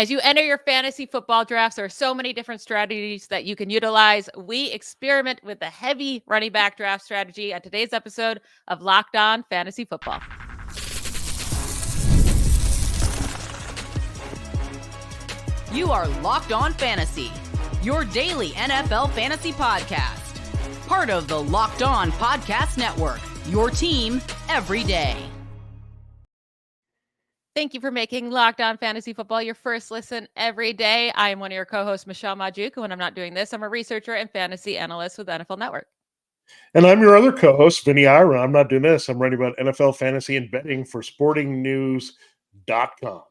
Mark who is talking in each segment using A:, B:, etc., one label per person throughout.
A: As you enter your fantasy football drafts, there are so many different strategies that you can utilize. We experiment with the heavy running back draft strategy on today's episode of Locked On Fantasy Football.
B: You are Locked On Fantasy, your daily NFL fantasy podcast. Part of the Locked On Podcast Network, your team every day.
A: Thank you for making Locked On Fantasy Football your first listen every day. I am one of your co-hosts, Michelle Magdziuk, and when I'm not doing this, I'm a researcher and fantasy analyst with NFL Network.
C: And I'm your other co-host, Vinnie Iyer. I'm not doing this. I'm writing about NFL fantasy and betting for sportingnews.com.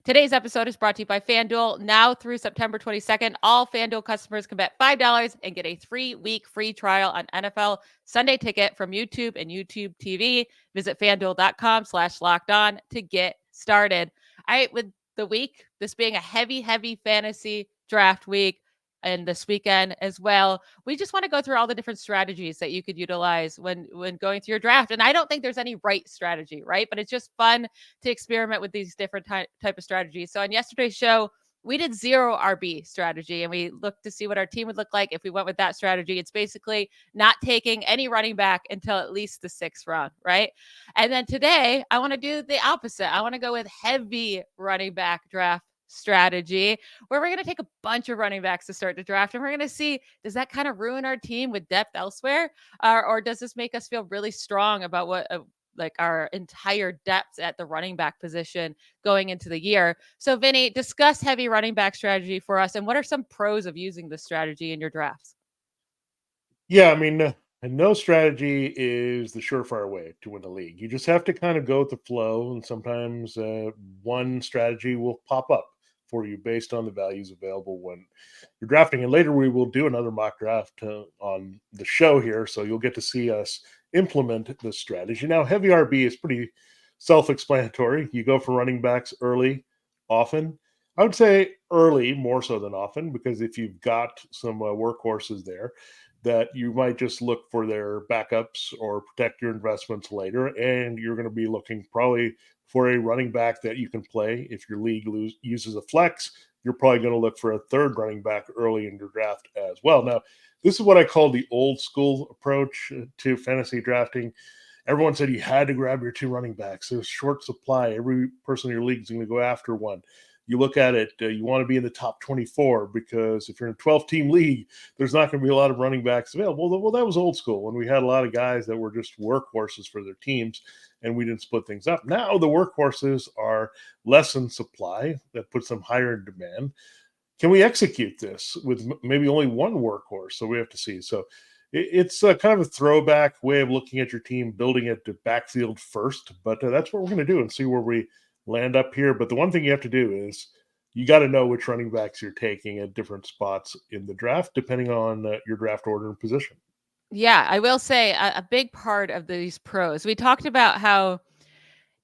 A: Today's episode is brought to you by FanDuel. Now through September 22nd, all FanDuel customers can bet $5 and get a 3-week free trial on NFL Sunday Ticket from YouTube and YouTube TV. Visit FanDuel.com/lockedon to get started. All right, with the week, this being a heavy fantasy draft week, and this weekend as well, we just want to go through all the different strategies that you could utilize when going through your draft. And I don't think there's any right strategy, right? But it's just fun to experiment with these different type of strategies. So on yesterday's show, we did 0 RB strategy, and we looked to see what our team would look like if we went with that strategy. It's basically not taking any running back until at least the 6th round, right? And then today, I want to do the opposite. I want to go with heavy running back draft strategy, where we're going to take a bunch of running backs to start the draft, and we're going to see, does that kind of ruin our team with depth elsewhere, or does this make us feel really strong about what like our entire depth at the running back position going into the year? So Vinny, discuss heavy running back strategy for us, and what are some pros of using this strategy in your drafts?
C: Yeah, I mean, no strategy is the surefire way to win a league. You just have to kind of go with the flow, and sometimes one strategy will pop up for you based on the values available when you're drafting. And later we will do another mock draft on the show here, so you'll get to see us implement this strategy. Now, heavy RB is pretty self-explanatory. You go for running backs early, often. I would say early more so than often, because if you've got some workhorses there, that you might just look for their backups or protect your investments later. And you're going to be looking probably for a running back that you can play. If your league uses a flex, you're probably going to look for a third running back early in your draft as well. Now, this is what I call the old school approach to fantasy drafting. Everyone said you had to grab your 2 running backs. There's short supply. Every person in your league is going to go after one. You look at it, you want to be in the top 24, because if you're in a 12-team league, there's not going to be a lot of running backs available. Well, that was old school when we had a lot of guys that were just workhorses for their teams, and we didn't split things up. Now the workhorses are less in supply. That puts them higher in demand. Can we execute this with maybe only one workhorse? So we have to see. So it's a kind of a throwback way of looking at your team, building it to backfield first. But that's what we're going to do and see where we land up here. But the one thing you have to do is you got to know which running backs you're taking at different spots in the draft, depending on your draft order and position.
A: Yeah, I will say a big part of these pros, we talked about how,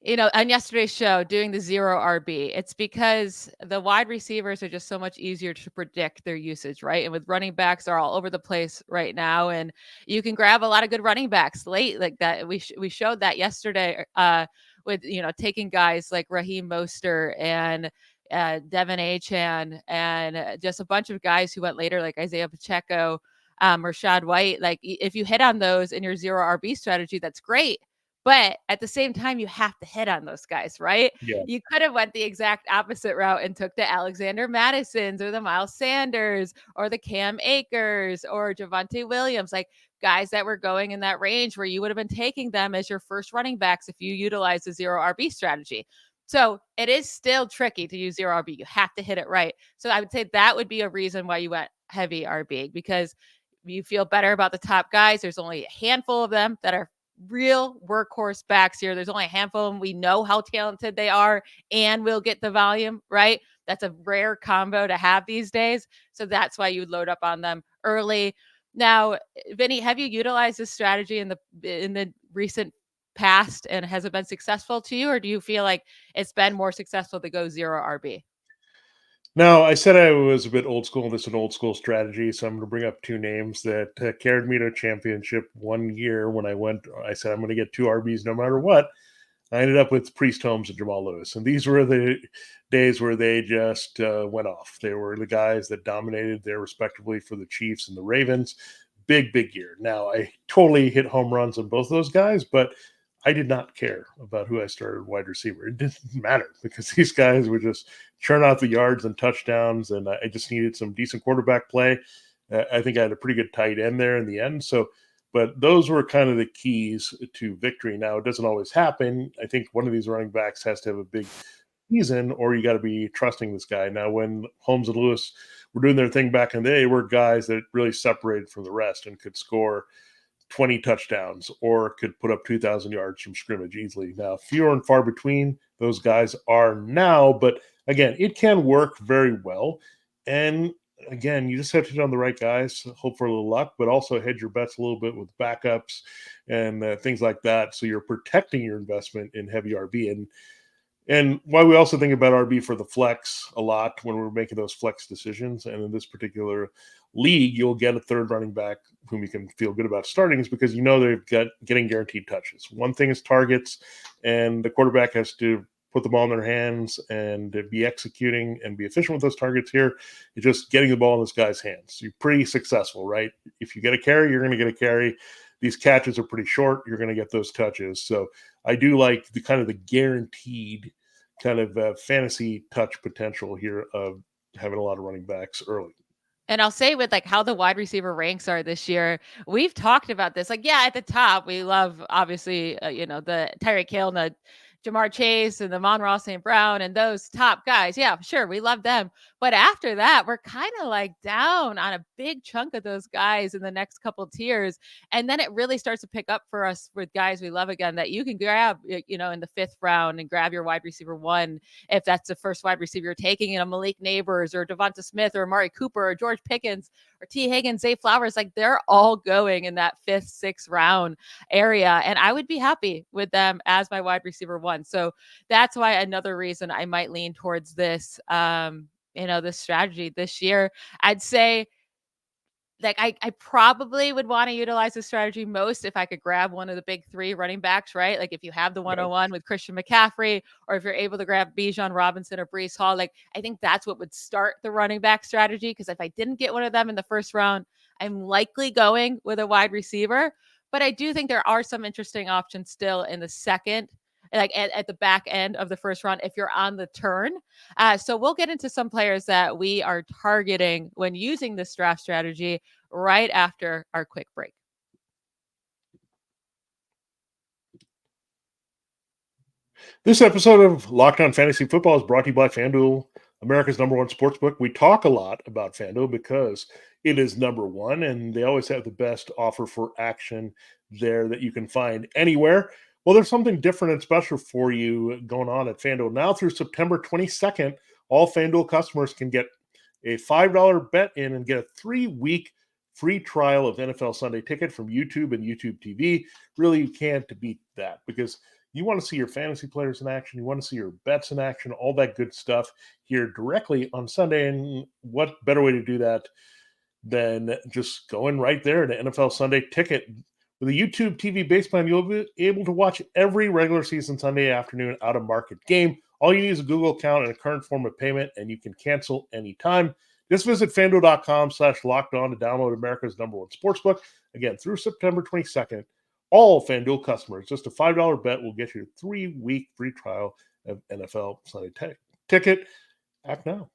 A: on yesterday's show, doing the 0 RB, it's because the wide receivers are just so much easier to predict their usage, right? And with running backs, are all over the place right now, and you can grab a lot of good running backs late like that. We showed that yesterday with taking guys like Raheem Mostert and Devin Achane and just a bunch of guys who went later, like Isaiah Pacheco, Rashad White. Like, if you hit on those in your 0 RB strategy, that's great. But at the same time, you have to hit on those guys, right?
C: Yeah.
A: You could have went the exact opposite route and took the Alexander Madisons or the Miles Sanders or the Cam Akers or Javonte Williams, like guys that were going in that range where you would have been taking them as your first running backs if you utilize the 0 RB strategy. So it is still tricky to use 0 RB. You have to hit it right. So I would say that would be a reason why you went heavy RB, because you feel better about the top guys. There's only a handful of them that are real workhorse backs here. There's only a handful of them. We know how talented they are, and we'll get the volume, right? That's a rare combo to have these days. So that's why you would load up on them early. Now, Vinny, have you utilized this strategy in the recent past, and has it been successful to you, or do you feel like it's been more successful to go 0 RB?
C: Now, I said I was a bit old school. This is an old school strategy, so I'm going to bring up 2 names that carried me to a championship one year when I said I'm going to get 2 RBs no matter what. I ended up with Priest Holmes and Jamal Lewis. And these were the days where they just went off. They were the guys that dominated there respectively for the Chiefs and the Ravens. Big year. Now, I totally hit home runs on both of those guys, but I did not care about who I started wide receiver. It didn't matter because these guys would just churn out the yards and touchdowns, and I just needed some decent quarterback play. I think I had a pretty good tight end there in the end. So, but those were kind of the keys to victory. Now, it doesn't always happen. I think one of these running backs has to have a big season, or you got to be trusting this guy. Now, when Holmes and Lewis were doing their thing back in the day, were guys that really separated from the rest and could score 20 touchdowns or could put up 2,000 yards from scrimmage easily. Now, fewer and far between those guys are now, but again, it can work very well. And again, you just have to hit on the right guys, hope for a little luck, but also hedge your bets a little bit with backups and things like that. So you're protecting your investment in heavy RB. And why we also think about RB for the flex a lot when we're making those flex decisions. And in this particular league, you'll get a third running back whom you can feel good about starting is because you know they've got getting guaranteed touches. One thing is targets, and the quarterback has to put the ball in their hands and be executing and be efficient with those targets here. It's just getting the ball in this guy's hands. You're pretty successful, right? If you get a carry, you're going to get a carry. These catches are pretty short. You're going to get those touches. So I do like the kind of the guaranteed kind of fantasy touch potential here of having a lot of running backs early.
A: And I'll say with like how the wide receiver ranks are this year, we've talked about this. Like, yeah, at the top, we love obviously, the Tyreek Hill and the Jamar Chase and the Amon-Ra St. Brown and those top guys. Yeah, sure. We love them. But after that, we're kind of like down on a big chunk of those guys in the next couple tiers. And then it really starts to pick up for us with guys we love again that you can grab, in the 5th round and grab your wide receiver 1 if that's the first wide receiver you're taking, Malik Neighbors or Devonta Smith or Amari Cooper or George Pickens or T. Higgins, Zay Flowers. Like they're all going in that 5th, 6th round area. And I would be happy with them as my wide receiver 1. So that's why another reason I might lean towards this, this strategy this year. I'd say like I probably would want to utilize this strategy most if I could grab one of the big 3 running backs, right? Like if you have the 101 with Christian McCaffrey, or if you're able to grab Bijan Robinson or Breece Hall, like I think that's what would start the running back strategy. Because if I didn't get one of them in the first round, I'm likely going with a wide receiver. But I do think there are some interesting options still in the second, like at the back end of the first round, if you're on the turn. So we'll get into some players that we are targeting when using this draft strategy right after our quick break.
C: This episode of Locked On Fantasy Football is brought to you by FanDuel, America's #1 sportsbook. We talk a lot about FanDuel because it is #1, and they always have the best offer for action there that you can find anywhere. Well, there's something different and special for you going on at FanDuel. Now through September 22nd, all FanDuel customers can get a $5 bet in and get a 3-week free trial of NFL Sunday Ticket from YouTube and YouTube TV. Really, you can't beat that because you want to see your fantasy players in action. You want to see your bets in action, all that good stuff here directly on Sunday. And what better way to do that than just going right there to NFL Sunday Ticket? With a YouTube TV base plan, you'll be able to watch every regular season Sunday afternoon out-of-market game. All you need is a Google account and a current form of payment, and you can cancel anytime. Just visit FanDuel.com/lockedon to download America's #1 sportsbook. Again, through September 22nd, all FanDuel customers, just a $5 bet will get you a 3-week free trial of NFL Sunday Ticket. Act now.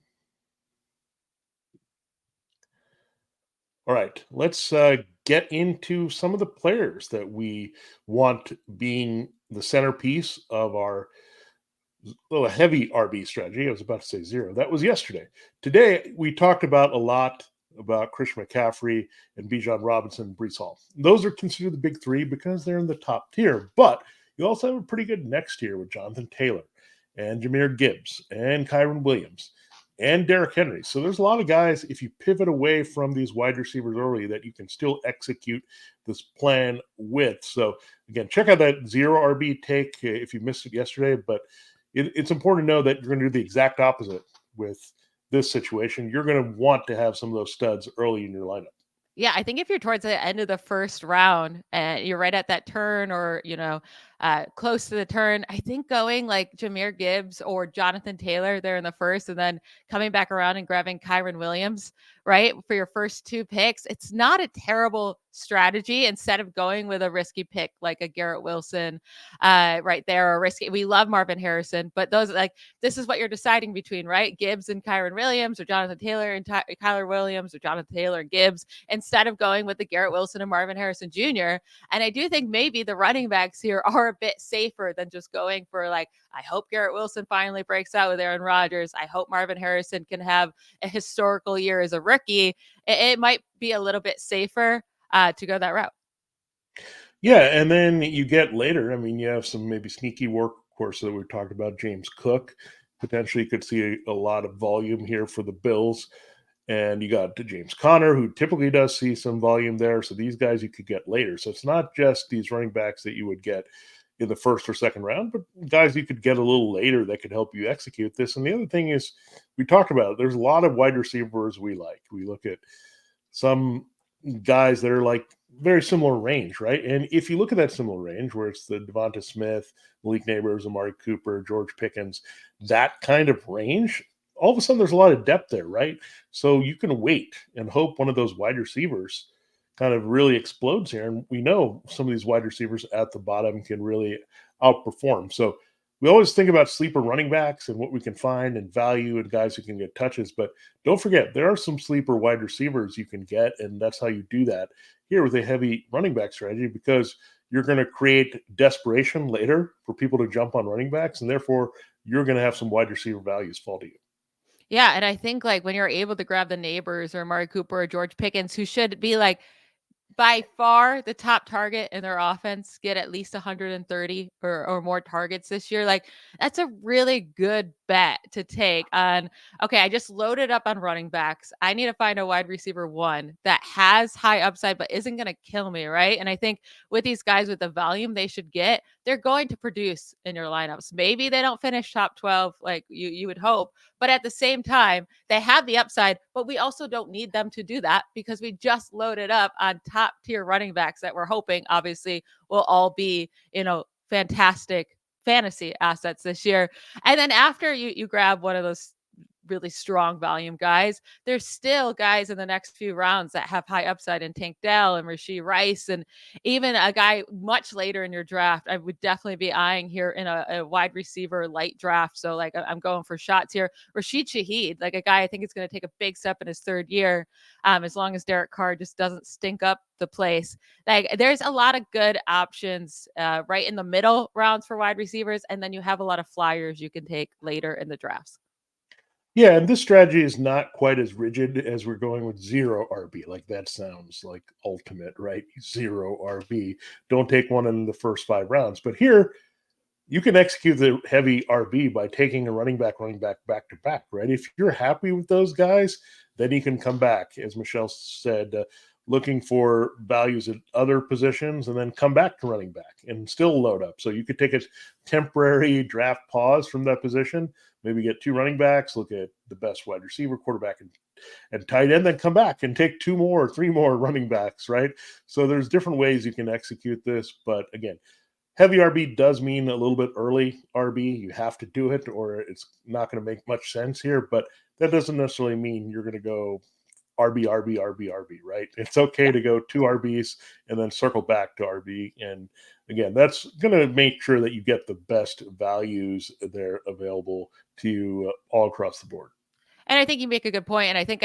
C: All right, let's get into some of the players that we want being the centerpiece of our little heavy RB strategy. I was about to say 0. That was yesterday. Today, we talked a lot about Christian McCaffrey and Bijan Robinson and Breece Hall. Those are considered the big 3 because they're in the top tier. But you also have a pretty good next tier with Jonathan Taylor and Jahmyr Gibbs and Kyron Williams and Derrick Henry. So there's a lot of guys, if you pivot away from these wide receivers early, that you can still execute this plan with. So again, check out that 0 RB take if you missed it yesterday. But it's important to know that you're going to do the exact opposite with this situation. You're going to want to have some of those studs early in your lineup.
A: Yeah, I think if you're towards the end of the first round and you're right at that turn or, close to the turn. I think going like Jahmyr Gibbs or Jonathan Taylor there in the first, and then coming back around and grabbing Kyron Williams, right, for your first 2 picks. It's not a terrible strategy instead of going with a risky pick like a Garrett Wilson right there, or risky. We love Marvin Harrison, but those like this is what you're deciding between, right? Gibbs and Kyron Williams, or Jonathan Taylor and Kyler Williams, or Jonathan Taylor and Gibbs, instead of going with the Garrett Wilson and Marvin Harrison Jr. And I do think maybe the running backs here are a bit safer than just going for like, I hope Garrett Wilson finally breaks out with Aaron Rodgers. I hope Marvin Harrison can have a historical year as a rookie. It might be a little bit safer to go that route.
C: Yeah, and then you get later. I mean, you have some maybe sneaky work, of course, that we talked about. James Cook potentially could see a lot of volume here for the Bills. And you got James Conner, who typically does see some volume there. So these guys you could get later. So it's not just these running backs that you would get in the first or second round, but guys you could get a little later that could help you execute this. And the other thing is, we talked about it, there's a lot of wide receivers we like. We look at some guys that are like very similar range, right? And if you look at that similar range where it's the Devonta Smith, Malik Neighbors, Amari Cooper, George Pickens, that kind of range, all of a sudden there's a lot of depth there, right? So you can wait and hope one of those wide receivers kind of really explodes here. And we know some of these wide receivers at the bottom can really outperform. So we always think about sleeper running backs and what we can find and value and guys who can get touches. But don't forget, there are some sleeper wide receivers you can get. And that's how you do that here with a heavy running back strategy, because you're going to create desperation later for people to jump on running backs. And therefore, you're going to have some wide receiver values fall to you.
A: Yeah, and I think like when you're able to grab the Neighbors or Amari Cooper or George Pickens, who should be like by far the top target in their offense, get at least 130 or more targets this year. Like that's a really good bet to take on. Okay, I just loaded up on running backs. I need to find a wide receiver one that has high upside but isn't going to kill me, right? And I think with these guys with the volume they should get, they're going to produce in your lineups. Maybe they don't finish top 12 like you would hope, but at the same time, they have the upside, but we also don't need them to do that because we just loaded up on top tier running backs that we're hoping obviously will all be, fantastic fantasy assets this year. And then after you grab one of those really strong volume guys, there's still guys in the next few rounds that have high upside in Tank Dell and Rashee Rice, and even a guy much later in your draft. I would definitely be eyeing here in a wide receiver light draft. So like I'm going for shots here. Rashid Shaheed, like a guy I think is going to take a big step in his third year, as long as Derek Carr just doesn't stink up the place. Like there's a lot of good options right in the middle rounds for wide receivers, and then you have a lot of flyers you can take later in the drafts.
C: Yeah, and this strategy is not quite as rigid as we're going with zero RB. Like that sounds like ultimate, right? Zero RB. Don't take one in the first 5 rounds. But here, you can execute the heavy RB by taking a running back back to back, right? If you're happy with those guys, then you can come back, as Michelle said, looking for values at other positions and then come back to running back and still load up. So you could take a temporary draft pause from that position, maybe get 2 running backs, look at the best wide receiver, quarterback, and tight end, then come back and take 2 more, 3 more running backs, right? So there's different ways you can execute this. But again, heavy RB does mean a little bit early RB. You have to do it or it's not going to make much sense here. But that doesn't necessarily mean you're going to go RB, right? It's okay to go 2 RBs and then circle back to RB. And again, that's going to make sure that you get the best values there available to you all across the board.
A: And I think you make a good point. And I think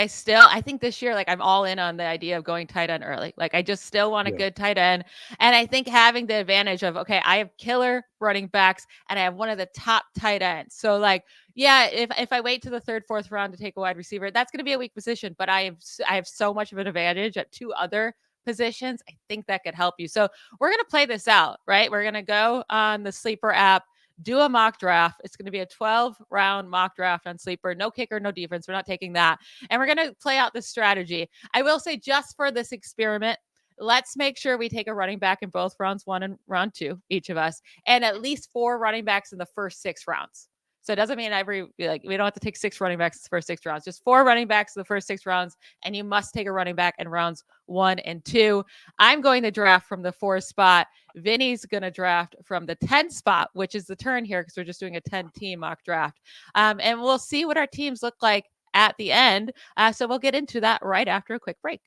A: this year, like I'm all in on the idea of going tight end early. Like I just still want a good tight end. And I think having the advantage of, okay, I have killer running backs and I have one of the top tight ends. So like, yeah, if I wait to the 3rd, 4th round to take a wide receiver, that's going to be a weak position, but I have so much of an advantage at 2 other positions. I think that could help you. So we're going to play this out, right? We're going to go on the Sleeper app, do a mock draft. It's going to be a 12-round mock draft on Sleeper. No kicker, no defense. We're not taking that. And we're going to play out this strategy. I will say just for this experiment, let's make sure we take a running back in both rounds 1 and round 2, each of us, and at least 4 running backs in the first 6 rounds. So it doesn't mean we don't have to take 6 running backs in the first 6 rounds, just 4 running backs in the first 6 rounds. And you must take a running back in rounds 1 and 2. I'm going to draft from the 4 spot. Vinny's going to draft from the 10 spot, which is the turn here because we're just doing a 10-team mock draft. And we'll see what our teams look like at the end. So we'll get into that right after a quick break.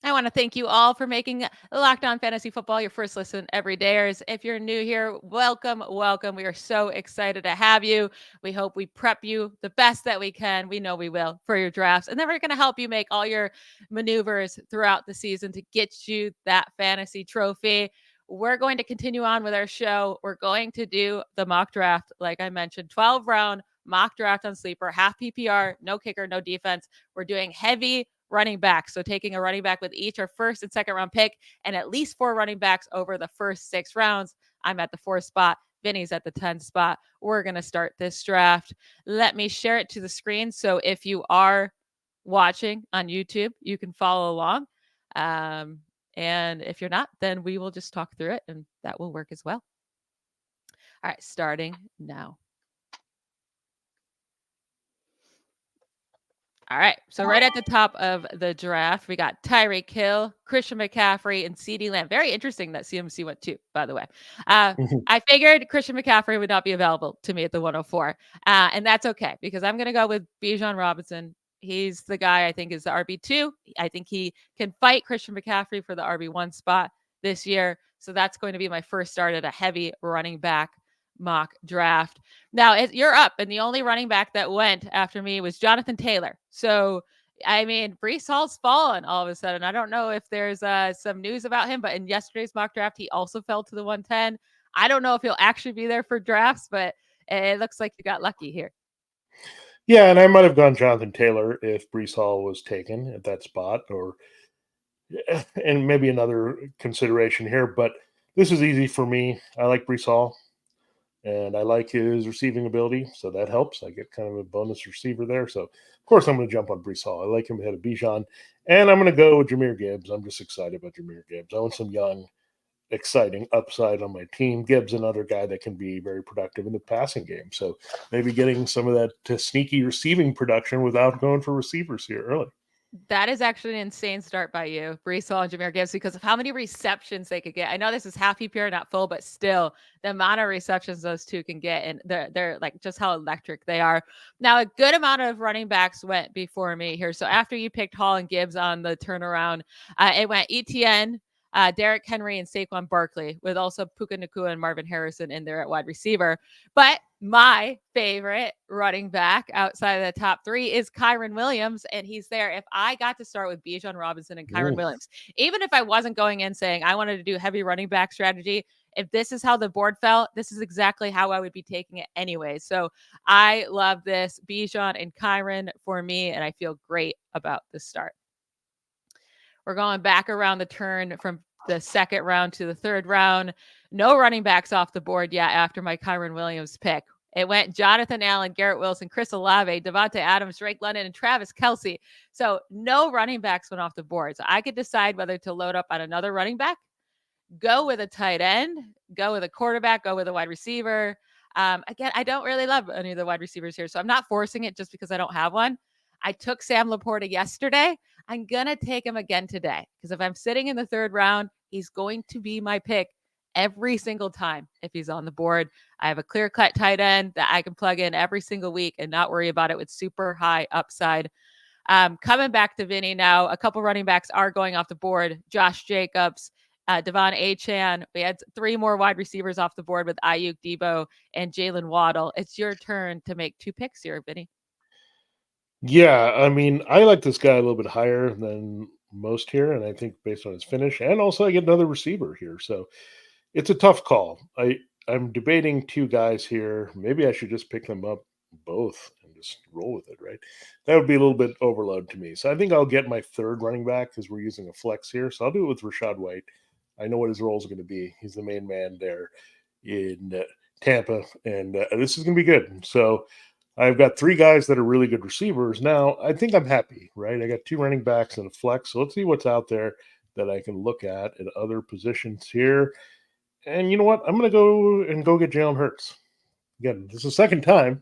A: I want to thank you all for making Locked On Fantasy Football your first listen every day. If you're new here, welcome. We are so excited to have you. We hope we prep you the best that we can. We know we will for your drafts. And then we're going to help you make all your maneuvers throughout the season to get you that fantasy trophy. We're going to continue on with our show. We're going to do the mock draft, like I mentioned, 12-round mock draft on Sleeper, half PPR, no kicker, no defense. We're doing heavy running backs. So taking a running back with each our first and second round pick and at least 4 running backs over the first 6 rounds. I'm at the 4th spot. Vinny's at the 10th spot. We're going to start this draft. Let me share it to the screen. So if you are watching on YouTube, you can follow along. And if you're not, then we will just talk through it and that will work as well. All right, starting now. All right. So right at the top of the draft, we got Tyreek Hill, Christian McCaffrey, and CeeDee Lamb. Very interesting that CMC went 2, by the way. I figured Christian McCaffrey would not be available to me at the 104. And that's okay because I'm going to go with Bijan Robinson. He's the guy I think is the RB2. I think he can fight Christian McCaffrey for the RB1 spot this year. So that's going to be my first start at a heavy running back mock draft. Now you're up, and the only running back that went after me was Jonathan Taylor. So, I mean, Breece Hall's fallen all of a sudden. I don't know if there's some news about him, but in yesterday's mock draft, he also fell to the 110. I don't know if he'll actually be there for drafts, but it looks like you got lucky here.
C: Yeah, and I might have gone Jonathan Taylor if Breece Hall was taken at that spot, and maybe another consideration here, but this is easy for me. I like Breece Hall. And I like his receiving ability, so that helps. I get kind of a bonus receiver there. So, of course, I'm going to jump on Breece Hall. I like him ahead of Bijan. And I'm going to go with Jahmyr Gibbs. I'm just excited about Jahmyr Gibbs. I want some young, exciting upside on my team. Gibbs, another guy that can be very productive in the passing game. So maybe getting some of that sneaky receiving production without going for receivers here early.
A: That is actually an insane start by you, Breece Hall and Jahmyr Gibbs, because of how many receptions they could get. I know this is half PPR, not full, but still the amount of receptions those two can get, and they're like just how electric they are. Now, a good amount of running backs went before me here. So after you picked Hall and Gibbs on the turnaround, it went ETN, Derrick Henry, and Saquon Barkley, with also Puka Nacua and Marvin Harrison in there at wide receiver. But my favorite running back outside of the top 3 is Kyren Williams, and he's there. If I got to start with Bijan Robinson and Kyren Williams, even if I wasn't going in saying I wanted to do heavy running back strategy, if this is how the board fell, this is exactly how I would be taking it anyway. So I love this Bijan and Kyren for me, and I feel great about the start. We're going back around the turn from the 2nd round to the 3rd round. No running backs off the board yet after my Kyren Williams pick. It went Jonathan Allen, Garrett Wilson, Chris Olave, Devontae Adams, Drake London, and Travis Kelce. So no running backs went off the board. So I could decide whether to load up on another running back, go with a tight end, go with a quarterback, go with a wide receiver. Again, I don't really love any of the wide receivers here, so I'm not forcing it just because I don't have one. I took Sam Laporta yesterday. I'm going to take him again today because if I'm sitting in the 3rd round, he's going to be my pick every single time if he's on the board. I have a clear-cut tight end that I can plug in every single week and not worry about it with super high upside. Coming back to Vinny now, a couple running backs are going off the board. Josh Jacobs, Devon Achane. We had 3 more wide receivers off the board with Ayuk, Debo, and Jalen Waddle. It's your turn to make 2 picks here, Vinny.
C: Yeah, I mean, I like this guy a little bit higher than most here, and I think based on his finish, and also I get another receiver here, so it's a tough call. I'm debating 2 guys here. Maybe I should just pick them up both and just roll with it, right? That would be a little bit overload to me. So I think I'll get my 3rd running back because we're using a flex here. So I'll do it with Rachaad White. I know what his role is going to be. He's the main man there in Tampa, and this is going to be good. So I've got 3 guys that are really good receivers. Now, I think I'm happy, right? I got 2 running backs and a flex. So let's see what's out there that I can look at other positions here. And you know what? I'm going to go get Jalen Hurts. Again, this is the second time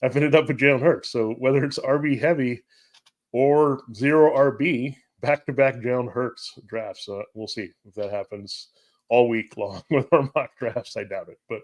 C: I've ended up with Jalen Hurts. So whether it's RB heavy or zero RB, back-to-back Jalen Hurts drafts. We'll see if that happens all week long with our mock drafts. I doubt it. But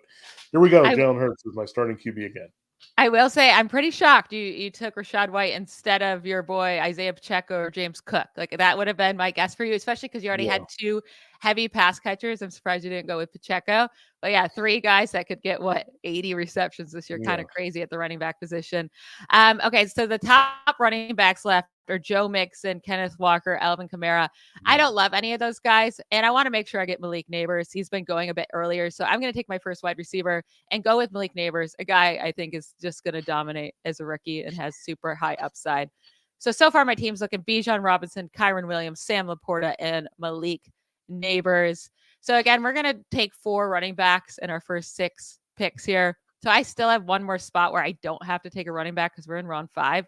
C: here we go. Jalen Hurts is my starting QB again.
A: I will say I'm pretty shocked you took Rachaad White instead of your boy Isaiah Pacheco or James Cook. Like that would have been my guess for you, especially because you already had two heavy pass catchers. I'm surprised you didn't go with Pacheco. But yeah, three guys that could get 80 receptions this year. Kind of crazy at the running back position. Okay, so the top running backs left are Joe Mixon, Kenneth Walker, Alvin Kamara. I don't love any of those guys, and I want to make sure I get Malik Neighbors. He's been going a bit earlier, so I'm going to take my first wide receiver and go with Malik Neighbors, a guy I think is just going to dominate as a rookie and has super high upside. So far my team's looking Bijan Robinson, Kyron Williams, Sam Laporta, and Malik Neighbors. So again, we're going to take 4 running backs in our first 6 picks here. So I still have one more spot where I don't have to take a running back because we're in round 5.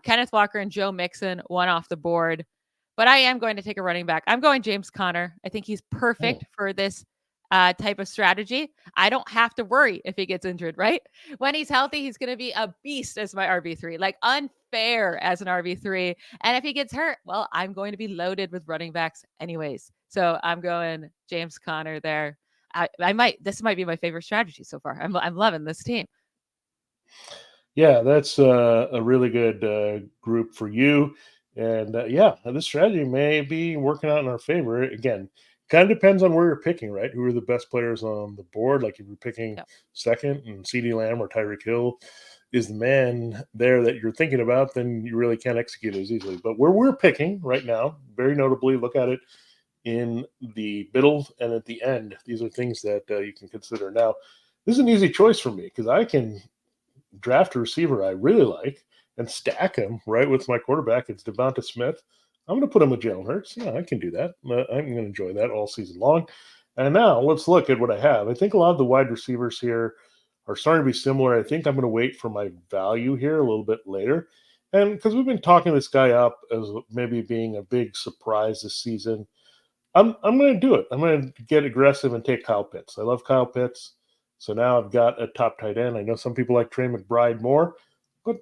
A: Kenneth Walker and Joe Mixon, one off the board. But I am going to take a running back. I'm going James Conner. I think he's perfect for this type of strategy. I don't have to worry if he gets injured, right? When he's healthy, he's going to be a beast as my RB3, like unfair as an RB3. And if he gets hurt, well, I'm going to be loaded with running backs anyways. So I'm going James Conner there. This might be my favorite strategy so far. I'm loving this team.
C: Yeah, that's a really good group for you. And this strategy may be working out in our favor. Again, kind of depends on where you're picking, right? Who are the best players on the board? Like if you're picking second and CeeDee Lamb or Tyreek Hill is the man there that you're thinking about, then you really can't execute as easily. But where we're picking right now, very notably, look at it in the middle and at the end. These are things that you can consider. Now, this is an easy choice for me because I can draft a receiver I really like and stack him right with my quarterback. It's Devonta Smith. I'm going to put him with Jalen Hurts. Yeah, I can do that. I'm going to enjoy that all season long. And now let's look at what I have. I think a lot of the wide receivers here are starting to be similar. I think I'm going to wait for my value here a little bit later. And because we've been talking this guy up as maybe being a big surprise this season, I'm going to do it. I'm going to get aggressive and take Kyle Pitts. I love Kyle Pitts. So now I've got a top tight end. I know some people like Trey McBride more, but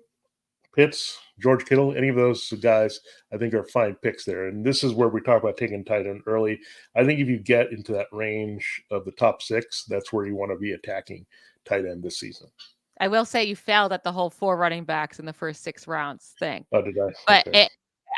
C: Pitts, George Kittle, any of those guys, I think are fine picks there. And this is where we talk about taking tight end early. I think if you get into that range of the top 6, that's where you want to be attacking tight end this season.
A: I will say you failed at the whole 4 running backs in the first 6 rounds thing.
C: Oh, did I?
A: But okay.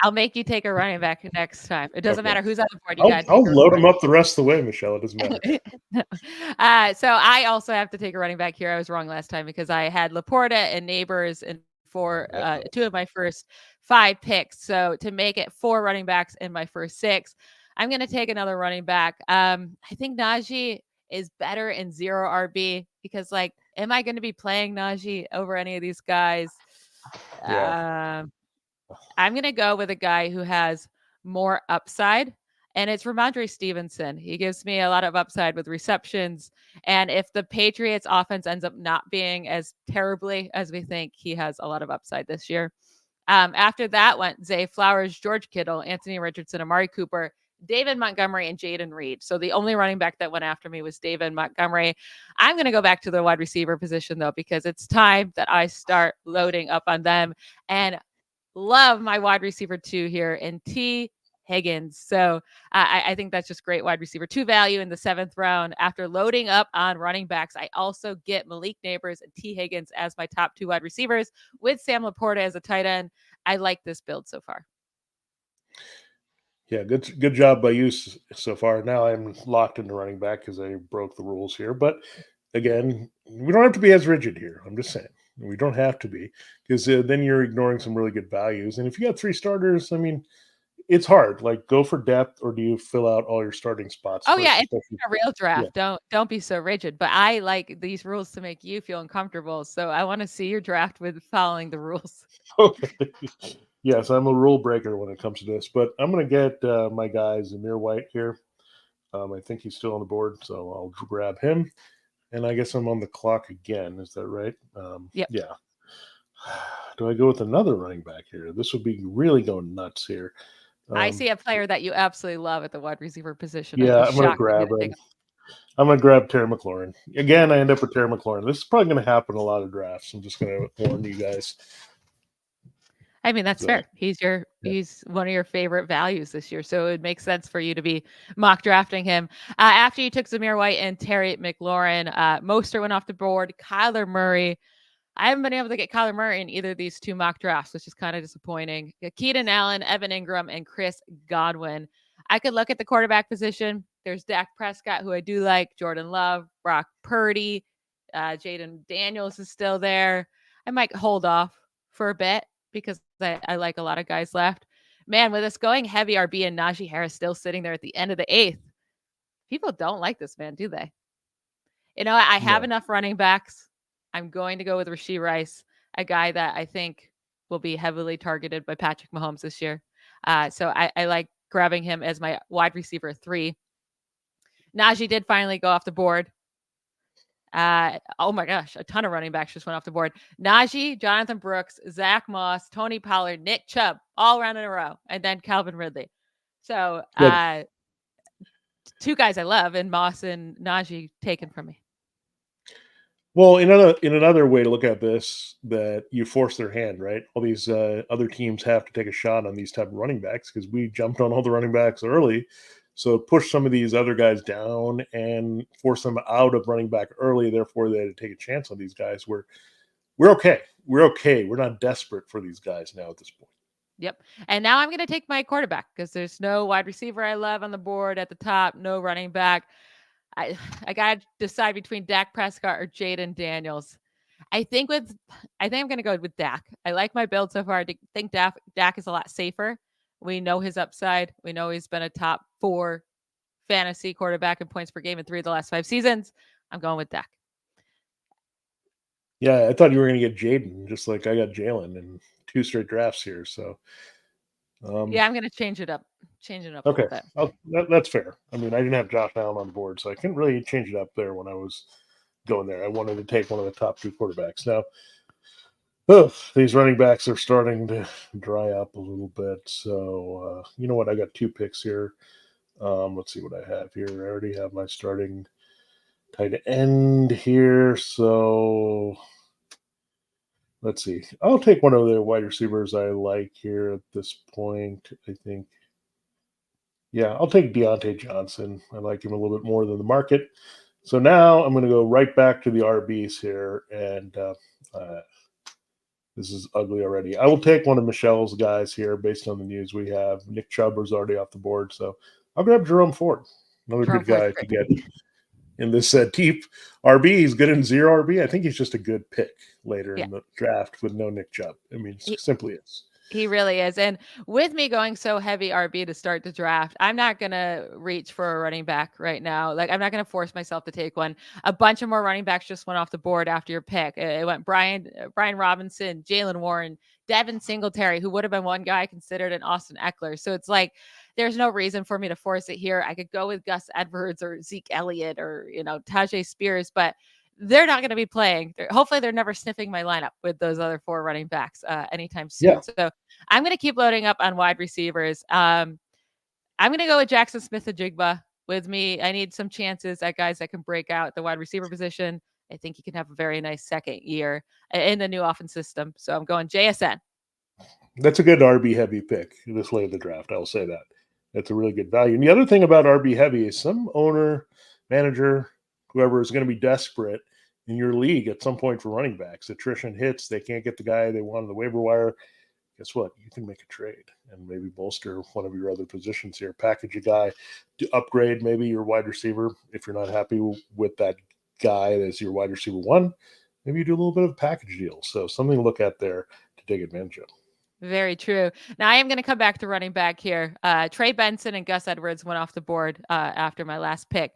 A: I'll make you take a running back next time. It doesn't matter who's on the board.
C: I'll load them up the rest of the way, Michelle. It doesn't matter.
A: So I also have to take a running back here. I was wrong last time because I had Laporta and Neighbors and for 2 of my first 5 picks. So to make it 4 running backs in my first 6, I'm going to take another running back. I think Najee is better in 0 RB because, like, am I going to be playing Najee over any of these guys? Yeah. I'm going to go with a guy who has more upside, and it's Ramondre Stevenson. He gives me a lot of upside with receptions, and if the Patriots offense ends up not being as terribly as we think, he has a lot of upside this year. After that went Zay Flowers, George Kittle, Anthony Richardson, Amari Cooper, David Montgomery, and Jaden Reed. So the only running back that went after me was David Montgomery. I'm going to go back to the wide receiver position, though, because it's time that I start loading up on them. And love my wide receiver 2 here in T. Higgins. So I think that's just great wide receiver 2 value in the 7th round. After loading up on running backs, I also get Malik Neighbors and T. Higgins as my top 2 wide receivers with Sam Laporta as a tight end. I like this build so far.
C: Yeah, good job by you so far. Now I'm locked into running back because I broke the rules here. But again, we don't have to be as rigid here. I'm just saying. We don't have to be because then you're ignoring some really good values. And if you got 3 starters, I mean, it's hard. Like, go for depth, or do you fill out all your starting spots?
A: Oh, yeah, it's a real draft. Yeah. Don't be so rigid. But I like these rules to make you feel uncomfortable. So I want to see your draft with following the rules.
C: Okay. Yes, I'm a rule breaker when it comes to this. But I'm going to get my guy Jahmyr White here. I think he's still on the board, so I'll grab him. And I guess I'm on the clock again. Is that right?
A: Yep.
C: Yeah. Do I go with another running back here? This would be really going nuts here.
A: I see a player that you absolutely love at the wide receiver position. I'd
C: Yeah,
A: be
C: I'm going to
A: shocked if you
C: grab
A: didn't take
C: him.
A: him.
C: I'm going to grab Terry McLaurin. Again, I end up with Terry McLaurin. This is probably going to happen in a lot of drafts. I'm just going to warn you guys.
A: I mean, that's
C: So,
A: fair.
C: yeah.
A: He's one of your favorite values this year, so it makes sense for you to be mock drafting him. After you took Jahmyr White and Terry McLaurin, Mostert went off the board. Kyler Murray. I haven't been able to get Kyler Murray in either of these two mock drafts, which is kind of disappointing. Keenan Allen, Evan Ingram, and Chris Godwin. I could look at the quarterback position. There's Dak Prescott, who I do like, Jordan Love, Brock Purdy, Jaden Daniels is still there. I might hold off for a bit because I like a lot of guys left. Man, with us going heavy RB and Najee Harris still sitting there at the end of the 8th, people don't like this man, do they? I have
C: No.
A: enough running backs. I'm going to go with Rashee Rice, a guy that I think will be heavily targeted by Patrick Mahomes this year. So I like grabbing him as my wide receiver 3. Najee did finally go off the board. Oh my gosh, a ton of running backs just went off the board. Najee, Jonathan Brooks, Zach Moss, Tony Pollard, Nick Chubb, all around in a row, and then Calvin Ridley. So
C: Good.
A: 2 guys I love, and Moss and Najee taken from me.
C: Well, in another way to look at this, that you force their hand, right? All these other teams have to take a shot on these type of running backs because we jumped on all the running backs early. So push some of these other guys down and force them out of running back early. Therefore, they had to take a chance on these guys. We're okay. We're okay. We're not desperate for these guys now at this point.
A: Yep. And now I'm going to take my quarterback because there's no wide receiver I love on the board at the top, no running back. I got to decide between Dak Prescott or Jaden Daniels. I think I'm going to go with Dak. I like my build so far. I think Dak is a lot safer. We know his upside. We know he's been a top 4 fantasy quarterback in points per game in 3 of the last 5 seasons. I'm going with Dak.
C: Yeah, I thought you were going to get Jaden, just like I got Jalen in 2 straight drafts here. So,
A: yeah, I'm going to change it up a
C: okay,
A: little bit.
C: that's fair. I mean, I didn't have Josh Allen on the board, so I couldn't really change it up there when I was going there. I wanted to take one of the top 2 quarterbacks. Now, these running backs are starting to dry up a little bit. So, you know what? I got 2 picks here. Let's see what I have here. I already have my starting tight end here. So, let's see. I'll take one of the wide receivers I like here at this point. I think, yeah, I'll take Deontay Johnson. I like him a little bit more than the market. So now I'm going to go right back to the RBs here, and this is ugly already. I will take one of Michelle's guys here based on the news we have. Nick Chubb was already off the board, so I'll grab Jerome Ford, another
A: Jerome
C: good guy
A: Ford's
C: to get in this deep RB. He's good in 0 RB. I think he's just a good pick later in the draft with no Nick Chubb. I mean, it simply is.
A: He really is. And with me going so heavy RB to start the draft, I'm not going to reach for a running back right now. Like, I'm not going to force myself to take one. A bunch of more running backs just went off the board after your pick. It went Brian Robinson, Jalen Warren, Devin Singletary, who would have been one guy I considered, an Austin Eckler. So it's like, there's no reason for me to force it here. I could go with Gus Edwards or Zeke Elliott or, Tajay Spears, but they're not going to be playing. Hopefully they're never sniffing my lineup with those other 4 running backs anytime soon.
C: Yeah.
A: So I'm going to keep loading up on wide receivers. I'm going to go with Jackson Smith-Njigba with me. I need some chances at guys that can break out the wide receiver position. I think he can have a very nice second year in the new offense system. So I'm going JSN.
C: That's a good RB heavy pick this late in the draft. I'll say that. That's a really good value. And the other thing about RB heavy is some owner, manager, whoever is going to be desperate in your league at some point for running backs. Attrition hits, they can't get the guy they want on the waiver wire. Guess what? You can make a trade and maybe bolster one of your other positions here. Package a guy to upgrade maybe your wide receiver. If you're not happy with that guy as your wide receiver 1, maybe you do a little bit of a package deal. So something to look at there to take advantage of.
A: Very true. Now I am going to come back to running back here. Trey Benson and Gus Edwards went off the board after my last pick.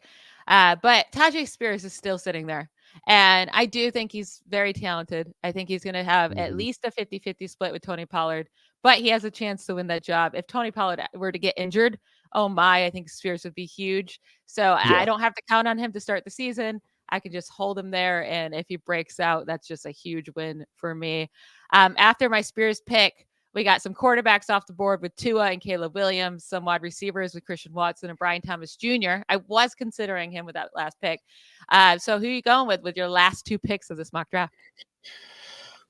A: But Tajay Spears is still sitting there. And I do think he's very talented. I think he's going to have at least a 50-50 split with Tony Pollard, but he has a chance to win that job. If Tony Pollard were to get injured, oh my, I think Spears would be huge. So I don't have to count on him to start the season. I can just hold him there. And if he breaks out, that's just a huge win for me. After my Spears pick, We got some quarterbacks off the board with Tua and Caleb Williams, some wide receivers with Christian Watson and Brian Thomas Jr. I was considering him with that last pick. So who are you going with your last 2 picks of this mock draft?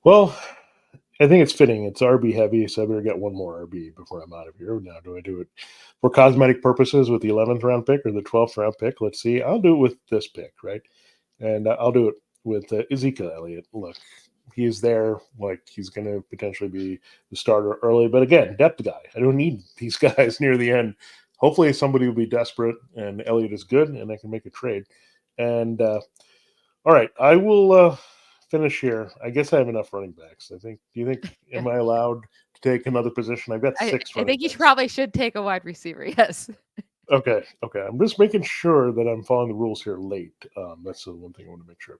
C: Well, I think it's fitting. It's RB heavy, so I better get one more RB before I'm out of here. Now, do I do it for cosmetic purposes with the 11th round pick or the 12th round pick? Let's see. I'll do it with this pick, right? And I'll do it with Ezekiel Elliott. Look, he's there. Like, he's going to potentially be the starter early. But again, depth guy. I don't need these guys near the end. Hopefully somebody will be desperate, and Elliott is good, and I can make a trade. And all right, I will finish here. I guess I have enough running backs. Do you think, am I allowed to take another position? I've got 6
A: I think you
C: backs.
A: probably should take a wide receiver. Yes.
C: Okay. I'm just making sure that I'm following the rules here late. That's the one thing I want to make sure.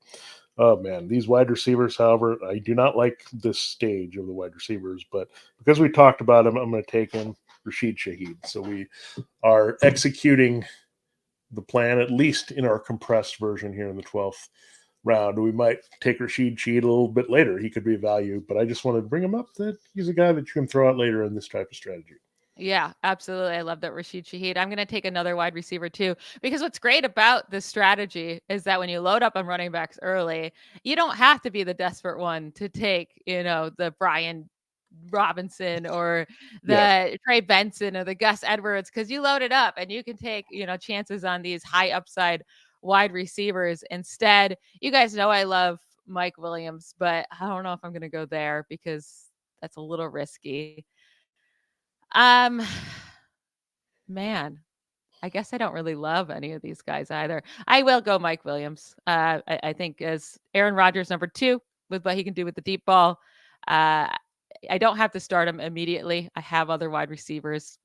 C: Oh, man. These wide receivers, however, I do not like this stage of the wide receivers, but because we talked about him, I'm going to take him, Rashid Shaheed. So we are executing the plan, at least in our compressed version here in the 12th round. We might take Rashid Shaheed a little bit later. He could be a value, but I just wanted to bring him up that he's a guy that you can throw out later in this type of strategy.
A: Yeah, absolutely. I love that Rashid Shaheed. I'm going to take another wide receiver too, because what's great about this strategy is that when you load up on running backs early, you don't have to be the desperate one to take, the Brian Robinson or
C: Yeah.
A: the Trey Benson or the Gus Edwards, because you load it up and you can take, chances on these high upside wide receivers. Instead, you guys know I love Mike Williams, but I don't know if I'm going to go there because that's a little risky. Um, man, I guess I don't really love any of these guys either. I will go Mike Williams. I think as Aaron Rodgers number 2 with what he can do with the deep ball. I don't have to start him immediately. I have other wide receivers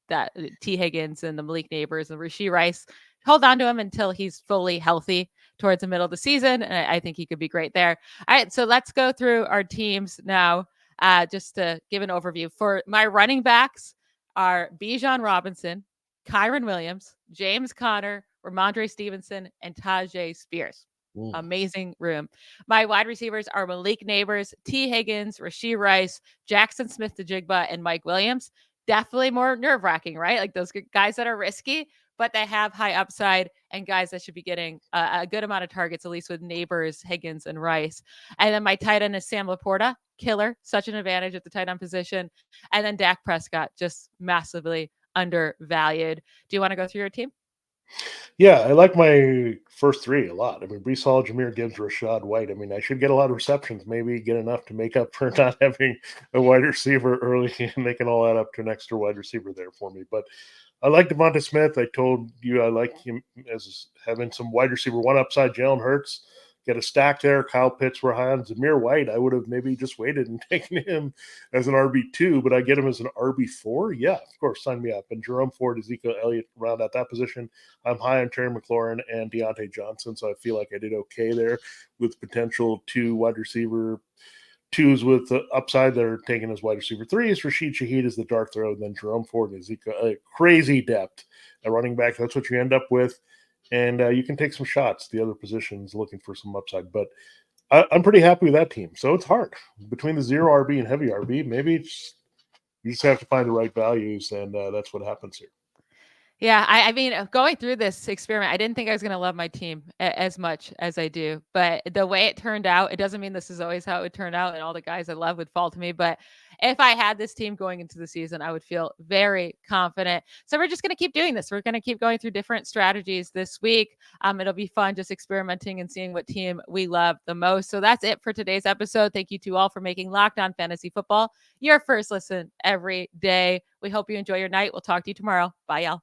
A: that T. Higgins and the Malik Neighbors and Rashee Rice. Hold on to him until he's fully healthy towards the middle of the season. And I think he could be great there. All right, so let's go through our teams now. Just to give an overview. For my running backs are Bijan Robinson, Kyron Williams, James Conner, Ramondre Stevenson, and Tajay Spears. Amazing room. My wide receivers are Malik Neighbors, T. Higgins, Rashee Rice, Jackson Smith-Njigba, and Mike Williams. Definitely more nerve-wracking, right? Like those guys that are risky, but they have high upside, and guys that should be getting a good amount of targets, at least with Neighbors, Higgins, and Rice. And then my tight end is Sam Laporta, killer, such an advantage at the tight end position. And then Dak Prescott, just massively undervalued. Do you want to go through your team?
C: Yeah, I like my first 3 a lot. I mean, Breece Hall, Jahmyr Gibbs, Rachaad White. I mean, I should get a lot of receptions, maybe get enough to make up for not having a wide receiver early, and they can all add up to an extra wide receiver there for me. But I like Devonta Smith. I told you I like him as having some wide receiver 1 upside. Jalen Hurts, get a stack there. Kyle Pitts were high on Jahmyr White. I would have maybe just waited and taken him as an RB2, but I get him as an RB4. Yeah, of course, sign me up. And Jerome Ford, Ezekiel Elliott around at that position. I'm high on Terry McLaurin and Deontay Johnson, so I feel like I did okay there with potential 2 wide receiver 2s with the upside that are taken as wide receiver 3s. Rashid Shaheed is the dart throw, and then Jerome Ford and Ezekiel Elliott. Crazy depth at running back. That's what you end up with. And you can take some shots the other positions looking for some upside. But I'm pretty happy with that team. So it's hard. Between the 0 RB and heavy RB, maybe you just have to find the right values, and that's what happens here.
A: Yeah, I mean, going through this experiment, I didn't think I was going to love my team as much as I do. But the way it turned out, it doesn't mean this is always how it would turn out, and all the guys I love would fall to me. But if I had this team going into the season, I would feel very confident. So we're just going to keep doing this. We're going to keep going through different strategies this week. It'll be fun just experimenting and seeing what team we love the most. So that's it for today's episode. Thank you to all for making Locked On Fantasy Football your first listen every day. We hope you enjoy your night. We'll talk to you tomorrow. Bye, y'all.